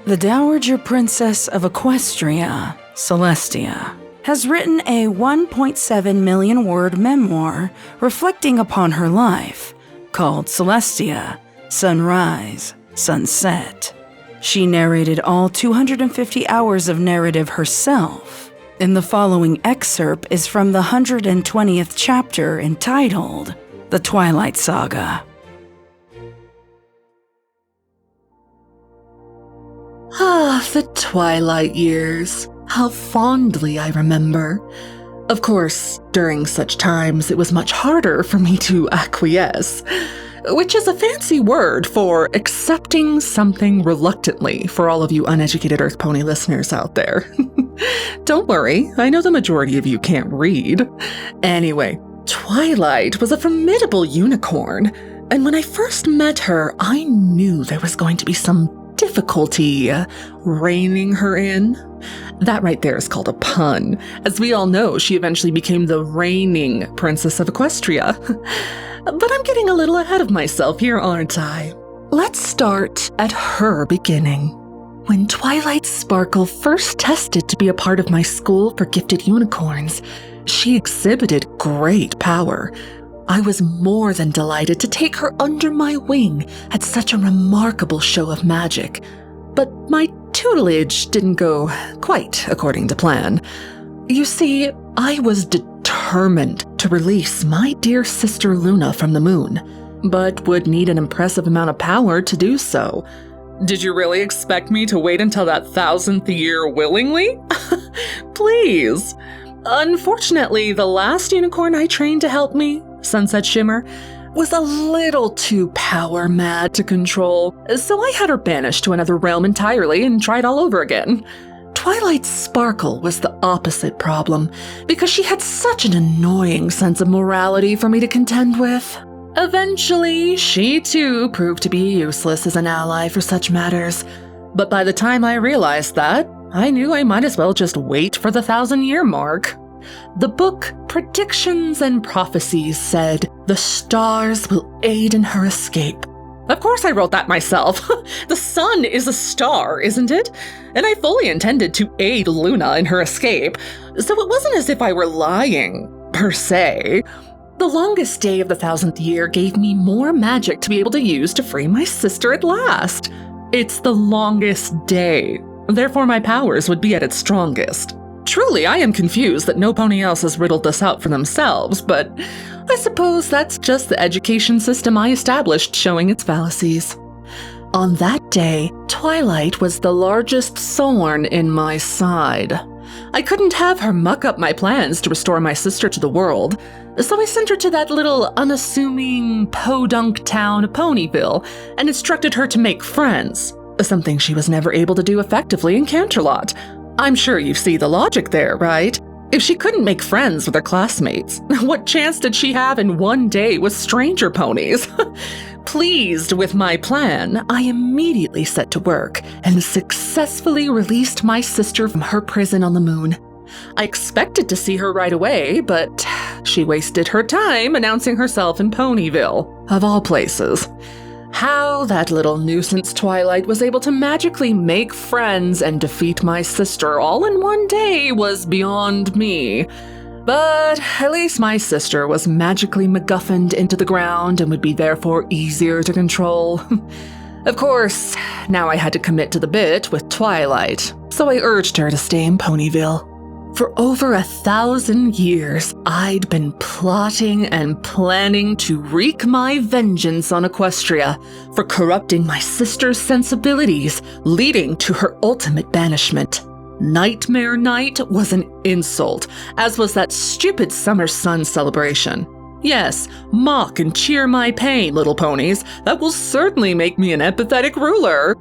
The Dowager Princess of Equestria, Celestia, has written a 1.7 million word memoir reflecting upon her life called Celestia, Sunrise, Sunset. She narrated all 250 hours of narrative herself, and the following excerpt is from the 120th chapter entitled The Twilight Saga. The Twilight years. How fondly I remember. Of course, during such times it was much harder for me to acquiesce, which is a fancy word for accepting something reluctantly for all of you uneducated Earth Pony listeners out there. Don't worry, I know the majority of you can't read. Anyway, Twilight was a formidable unicorn, and when I first met her, I knew there was going to be some difficulty reining her in. That right there is called a pun. As we all know, she eventually became the reigning princess of Equestria. But I'm getting a little ahead of myself here, aren't I? Let's start at her beginning. When Twilight Sparkle first tested to be a part of my school for gifted unicorns, she exhibited great power. I was more than delighted to take her under my wing at such a remarkable show of magic. But my tutelage didn't go quite according to plan. You see, I was determined to release my dear sister Luna from the moon, but would need an impressive amount of power to do so. Did you really expect me to wait until that 1000th year willingly? Please. Unfortunately, the last unicorn I trained to help me, Sunset Shimmer, was a little too power mad to control, so I had her banished to another realm entirely and tried all over again. Twilight Sparkle was the opposite problem, because she had such an annoying sense of morality for me to contend with. Eventually, she too proved to be useless as an ally for such matters, but by the time I realized that, I knew I might as well just wait for the 1000-year mark. The book Predictions and Prophecies said, "The stars will aid in her escape." Of course I wrote that myself. The sun is a star, isn't it? And I fully intended to aid Luna in her escape, so it wasn't as if I were lying, per se. The longest day of the 1000th year gave me more magic to be able to use to free my sister at last. It's the longest day. Therefore, my powers would be at its strongest. Truly, I am confused that no pony else has riddled this out for themselves, but I suppose that's just the education system I established showing its fallacies. On that day, Twilight was the largest thorn in my side. I couldn't have her muck up my plans to restore my sister to the world, so I sent her to that little unassuming podunk town of Ponyville and instructed her to make friends. Something she was never able to do effectively in Canterlot. I'm sure you see the logic there, right? If she couldn't make friends with her classmates, what chance did she have in one day with stranger ponies? Pleased with my plan, I immediately set to work and successfully released my sister from her prison on the moon. I expected to see her right away, but she wasted her time announcing herself in Ponyville, of all places. How that little nuisance Twilight was able to magically make friends and defeat my sister all in one day was beyond me. But at least my sister was magically MacGuffined into the ground and would be therefore easier to control. Of course, now I had to commit to the bit with Twilight, so I urged her to stay in Ponyville. For over 1,000 years, I'd been plotting and planning to wreak my vengeance on Equestria for corrupting my sister's sensibilities, leading to her ultimate banishment. Nightmare Night was an insult, as was that stupid summer sun celebration. Yes, mock and cheer my pain, little ponies. That will certainly make me an empathetic ruler.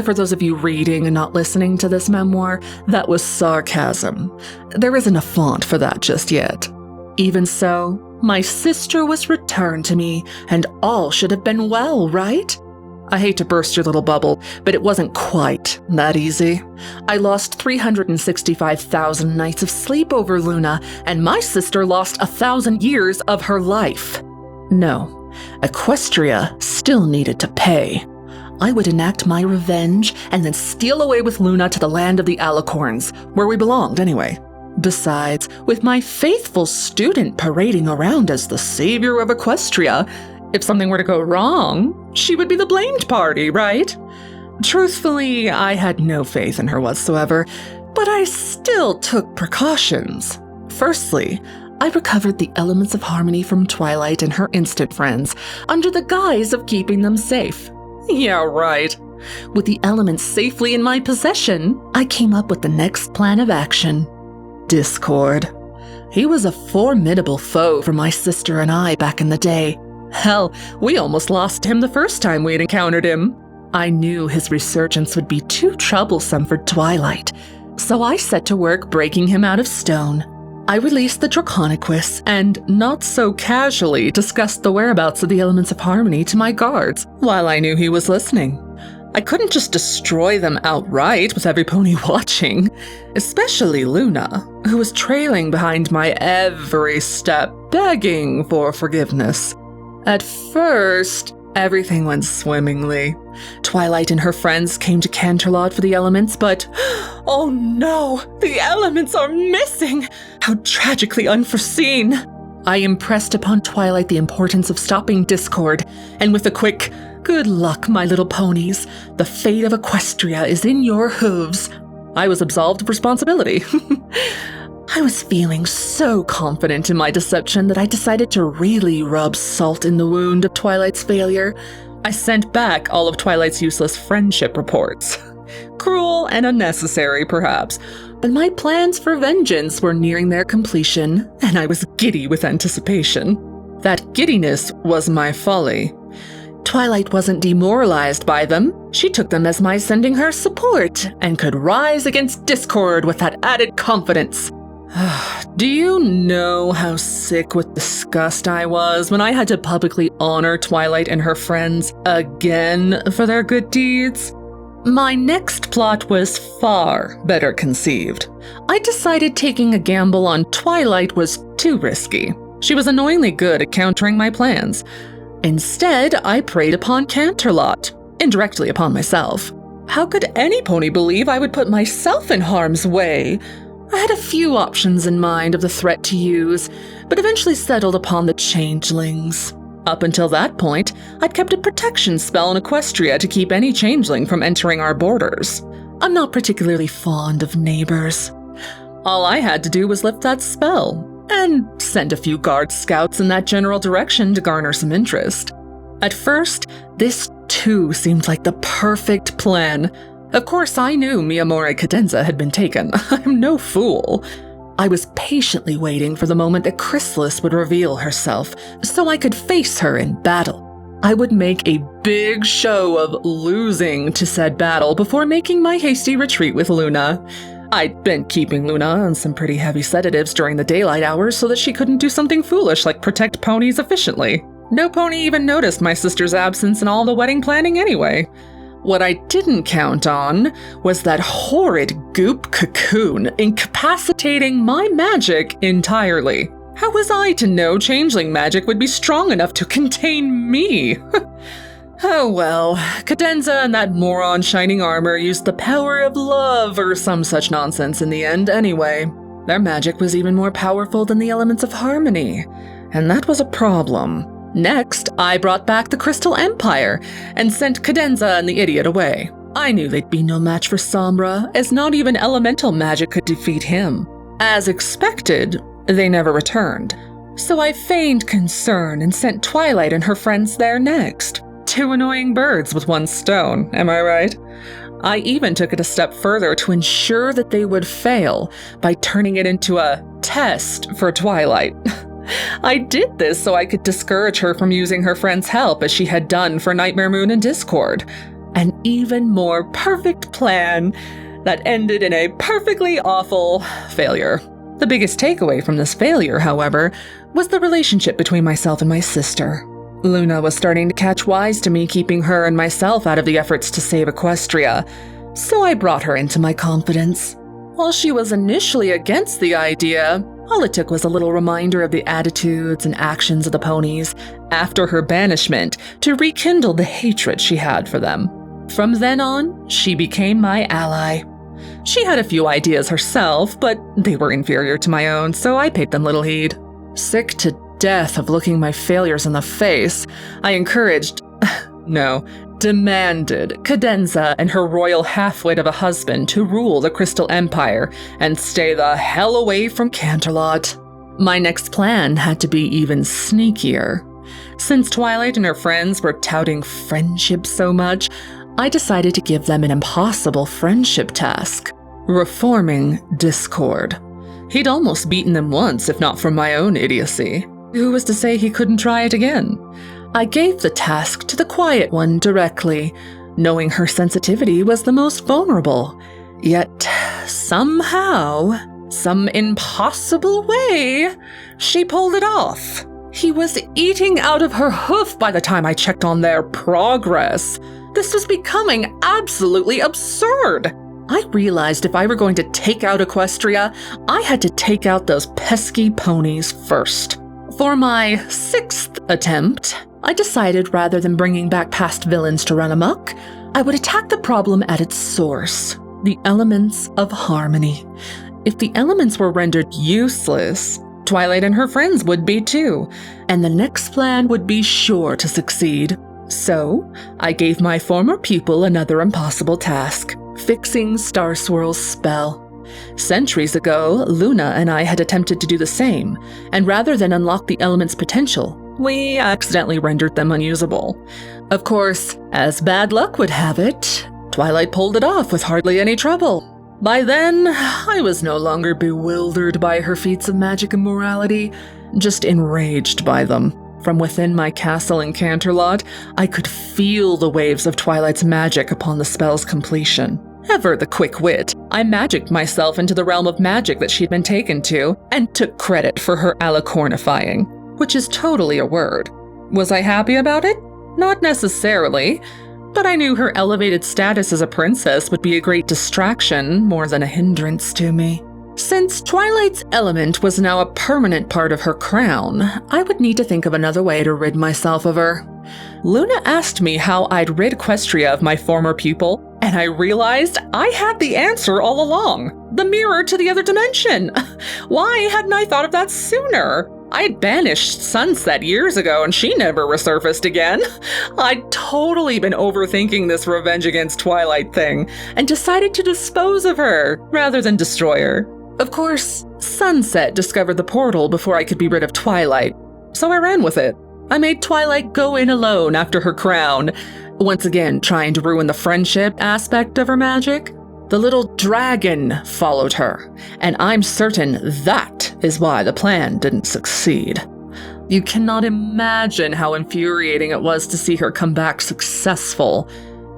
For those of you reading and not listening to this memoir, that was sarcasm. There isn't a font for that just yet. Even so, my sister was returned to me, and all should have been well, right? I hate to burst your little bubble, but it wasn't quite that easy. I lost 365,000 nights of sleep over Luna, and my sister lost 1,000 years of her life. No, Equestria still needed to pay. I would enact my revenge and then steal away with Luna to the land of the Alicorns, where we belonged anyway. Besides, with my faithful student parading around as the savior of Equestria, if something were to go wrong, she would be the blamed party, right? Truthfully, I had no faith in her whatsoever, but I still took precautions. Firstly, I recovered the elements of harmony from Twilight and her instant friends under the guise of keeping them safe. Yeah, right. With the elements safely in my possession, I came up with the next plan of action. Discord. He was a formidable foe for my sister and I back in the day. Hell, we almost lost him the first time we'd encountered him. I knew his resurgence would be too troublesome for Twilight, so I set to work breaking him out of stone. I released the Draconiquus and, not so casually, discussed the whereabouts of the elements of harmony to my guards, while I knew he was listening. I couldn't just destroy them outright with every pony watching, especially Luna, who was trailing behind my every step, begging for forgiveness. At first, everything went swimmingly. Twilight and her friends came to Canterlot for the elements, but oh no, the elements are missing! How tragically unforeseen! I impressed upon Twilight the importance of stopping discord, and with a quick, "Good luck, my little ponies. The fate of Equestria is in your hooves," I was absolved of responsibility. I was feeling so confident in my deception that I decided to really rub salt in the wound of Twilight's failure. I sent back all of Twilight's useless friendship reports. Cruel and unnecessary, perhaps, but my plans for vengeance were nearing their completion, and I was giddy with anticipation. That giddiness was my folly. Twilight wasn't demoralized by them. She took them as my sending her support, and could rise against discord with that added confidence. Do you know how sick with disgust I was when I had to publicly honor Twilight and her friends again for their good deeds? My next plot was far better conceived. I decided taking a gamble on Twilight was too risky. She was annoyingly good at countering my plans. Instead, I preyed upon Canterlot, indirectly upon myself. How could any pony believe I would put myself in harm's way? I had a few options in mind of the threat to use, but eventually settled upon the changelings. Up until that point, I'd kept a protection spell in Equestria to keep any changeling from entering our borders. I'm not particularly fond of neighbors. All I had to do was lift that spell, and send a few guard scouts in that general direction to garner some interest. At first, this too seemed like the perfect plan. Of course, I knew Miyamori Cadenza had been taken. I'm no fool. I was patiently waiting for the moment that Chrysalis would reveal herself, so I could face her in battle. I would make a big show of losing to said battle before making my hasty retreat with Luna. I'd been keeping Luna on some pretty heavy sedatives during the daylight hours so that she couldn't do something foolish like protect ponies efficiently. No pony even noticed my sister's absence in all the wedding planning anyway. What I didn't count on was that horrid goop cocoon incapacitating my magic entirely. How was I to know changeling magic would be strong enough to contain me? Oh well, Cadenza and that moron Shining Armor used the power of love or some such nonsense in the end anyway. Their magic was even more powerful than the elements of harmony, and that was a problem. Next, I brought back the Crystal Empire and sent Cadenza and the idiot away. I knew they'd be no match for Sombra, as not even elemental magic could defeat him. As expected, they never returned. So I feigned concern and sent Twilight and her friends there next. 2 annoying birds with 1 stone, am I right? I even took it a step further to ensure that they would fail by turning it into a test for Twilight. I did this so I could discourage her from using her friend's help as she had done for Nightmare Moon and Discord. An even more perfect plan that ended in a perfectly awful failure. The biggest takeaway from this failure, however, was the relationship between myself and my sister. Luna was starting to catch wise to me keeping her and myself out of the efforts to save Equestria, so I brought her into my confidence. While she was initially against the idea, all it took was a little reminder of the attitudes and actions of the ponies after her banishment to rekindle the hatred she had for them. From then on, she became my ally. She had a few ideas herself, but they were inferior to my own, so I paid them little heed. Sick to death of looking my failures in the face, I demanded Cadenza and her royal half-wit of a husband to rule the Crystal Empire and stay the hell away from Canterlot. My next plan had to be even sneakier. Since Twilight and her friends were touting friendship so much, I decided to give them an impossible friendship task: reforming Discord. He'd almost beaten them once, if not from my own idiocy. Who was to say he couldn't try it again? I gave the task to the quiet one directly, knowing her sensitivity was the most vulnerable. Yet, somehow, some impossible way, she pulled it off. He was eating out of her hoof by the time I checked on their progress. This was becoming absolutely absurd. I realized if I were going to take out Equestria, I had to take out those pesky ponies first. For my 6th attempt, I decided rather than bringing back past villains to run amok, I would attack the problem at its source, the elements of harmony. If the elements were rendered useless, Twilight and her friends would be too, and the next plan would be sure to succeed. So, I gave my former pupil another impossible task: fixing Star Swirl's spell. Centuries ago, Luna and I had attempted to do the same, and rather than unlock the element's potential, we accidentally rendered them unusable. Of course, as bad luck would have it, Twilight pulled it off with hardly any trouble. By then, I was no longer bewildered by her feats of magic and morality, just enraged by them. From within my castle in Canterlot, I could feel the waves of Twilight's magic upon the spell's completion. Ever the quick wit, I magicked myself into the realm of magic that she'd been taken to, and took credit for her alicornifying, which is totally a word. Was I happy about it? Not necessarily, but I knew her elevated status as a princess would be a great distraction more than a hindrance to me. Since Twilight's element was now a permanent part of her crown, I would need to think of another way to rid myself of her. Luna asked me how I'd rid Equestria of my former pupil, and I realized I had the answer all along. The mirror to the other dimension. Why hadn't I thought of that sooner? I had banished Sunset years ago and she never resurfaced again. I'd totally been overthinking this revenge against Twilight thing and decided to dispose of her rather than destroy her. Of course, Sunset discovered the portal before I could be rid of Twilight, so I ran with it. I made Twilight go in alone after her crown, once again trying to ruin the friendship aspect of her magic. The little dragon followed her, and I'm certain that is why the plan didn't succeed. You cannot imagine how infuriating it was to see her come back successful,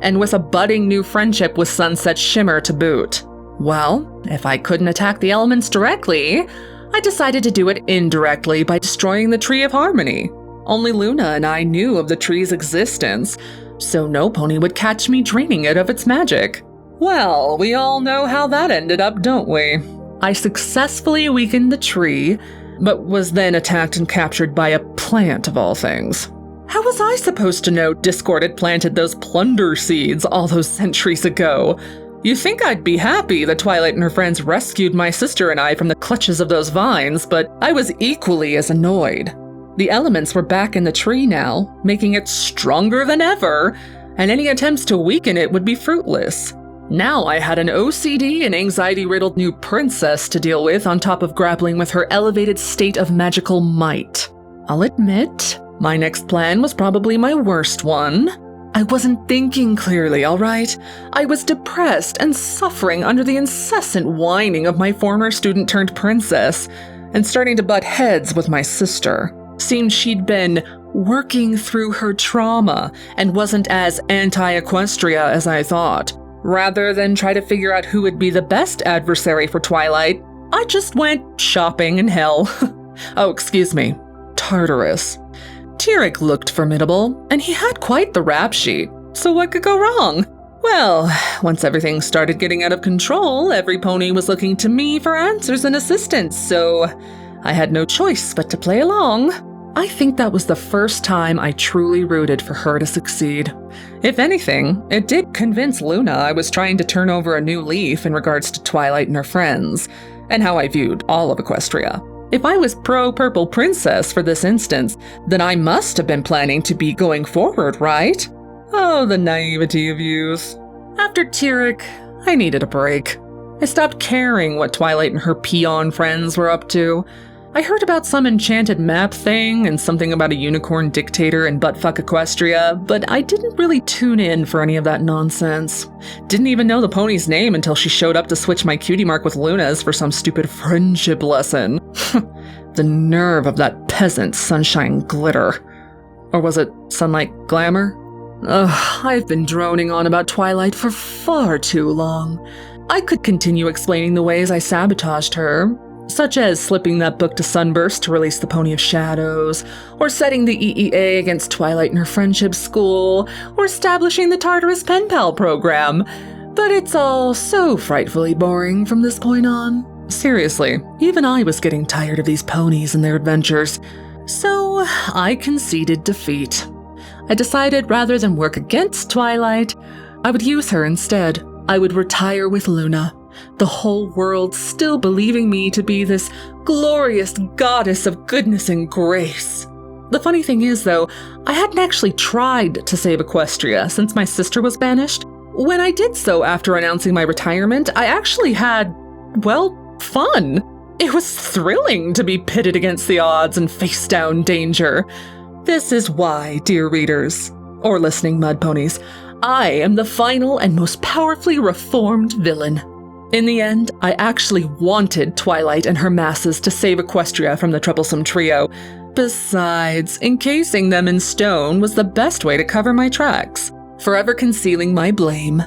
and with a budding new friendship with Sunset Shimmer to boot. Well, if I couldn't attack the elements directly, I decided to do it indirectly by destroying the Tree of Harmony. Only Luna and I knew of the tree's existence, so no pony would catch me draining it of its magic. Well, we all know how that ended up, don't we? I successfully weakened the tree, but was then attacked and captured by a plant of all things. How was I supposed to know Discord had planted those plunder seeds all those centuries ago? You'd think I'd be happy that Twilight and her friends rescued my sister and I from the clutches of those vines, but I was equally as annoyed. The elements were back in the tree now, making it stronger than ever, and any attempts to weaken it would be fruitless. Now I had an OCD and anxiety-riddled new princess to deal with on top of grappling with her elevated state of magical might. I'll admit, my next plan was probably my worst one. I wasn't thinking clearly, all right? I was depressed and suffering under the incessant whining of my former student-turned-princess, and starting to butt heads with my sister. Seemed she'd been working through her trauma and wasn't as anti-Equestria as I thought. Rather than try to figure out who would be the best adversary for Twilight, I just went shopping in hell. Oh, excuse me, Tartarus. Tirek looked formidable, and he had quite the rap sheet, so what could go wrong? Well, once everything started getting out of control, every pony was looking to me for answers and assistance, so I had no choice but to play along. I think that was the first time I truly rooted for her to succeed. If anything, it did convince Luna I was trying to turn over a new leaf in regards to Twilight and her friends, and how I viewed all of Equestria. If I was pro-Purple Princess for this instance, then I must have been planning to be going forward, right? Oh, the naivety of youth. After Tirek, I needed a break. I stopped caring what Twilight and her peon friends were up to. I heard about some enchanted map thing and something about a unicorn dictator and buttfuck Equestria, but I didn't really tune in for any of that nonsense. Didn't even know the pony's name until she showed up to switch my cutie mark with Luna's for some stupid friendship lesson. The nerve of that peasant sunshine glitter. Or was it sunlight glamour? Ugh, I've been droning on about Twilight for far too long. I could continue explaining the ways I sabotaged her, such as slipping that book to Sunburst to release the Pony of Shadows, or setting the EEA against Twilight and her friendship school, or establishing the Tartarus Pen Pal program. But it's all so frightfully boring from this point on. Seriously, even I was getting tired of these ponies and their adventures. So I conceded defeat. I decided rather than work against Twilight, I would use her instead. I would retire with Luna, the whole world still believing me to be this glorious goddess of goodness and grace. The funny thing is, though, I hadn't actually tried to save Equestria since my sister was banished. When I did so after announcing my retirement, I actually had, well, fun. It was thrilling to be pitted against the odds and face down danger. This is why, dear readers, or listening mud ponies, I am the final and most powerfully reformed villain. In the end, I actually wanted Twilight and her masses to save Equestria from the troublesome trio. Besides, encasing them in stone was the best way to cover my tracks, forever concealing my blame.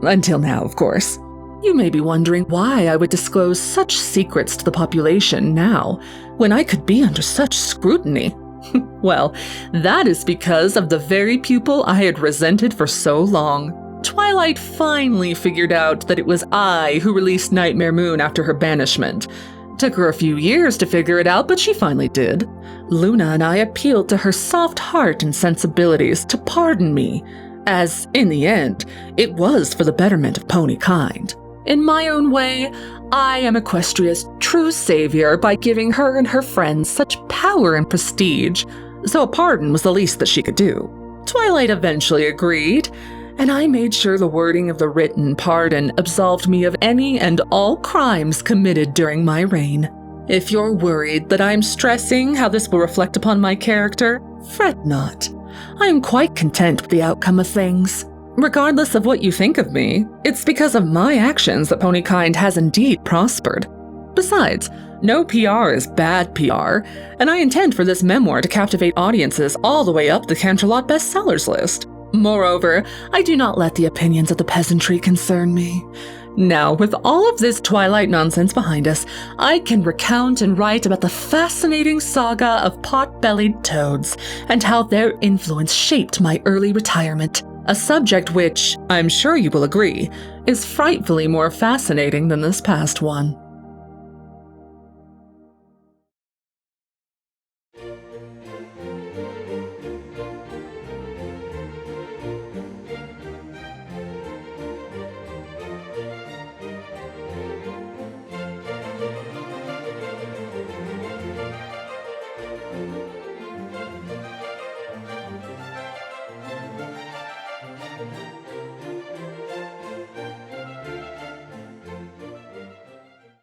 Until now, of course. You may be wondering why I would disclose such secrets to the population now, when I could be under such scrutiny. Well, that is because of the very pupil I had resented for so long. Twilight finally figured out that it was I who released Nightmare Moon after her banishment. Took her a few years to figure it out, but she finally did. Luna and I appealed to her soft heart and sensibilities to pardon me, as, in the end, it was for the betterment of pony kind. In my own way, I am Equestria's true savior by giving her and her friends such power and prestige, so a pardon was the least that she could do. Twilight eventually agreed, and I made sure the wording of the written pardon absolved me of any and all crimes committed during my reign. If you're worried that I'm stressing how this will reflect upon my character, fret not. I am quite content with the outcome of things. Regardless of what you think of me, it's because of my actions that ponykind has indeed prospered. Besides, no PR is bad PR, and I intend for this memoir to captivate audiences all the way up the Canterlot bestsellers list. Moreover, I do not let the opinions of the peasantry concern me. Now, with all of this Twilight nonsense behind us, I can recount and write about the fascinating saga of pot-bellied toads and how their influence shaped my early retirement. A subject which, I'm sure you will agree, is frightfully more fascinating than this past one.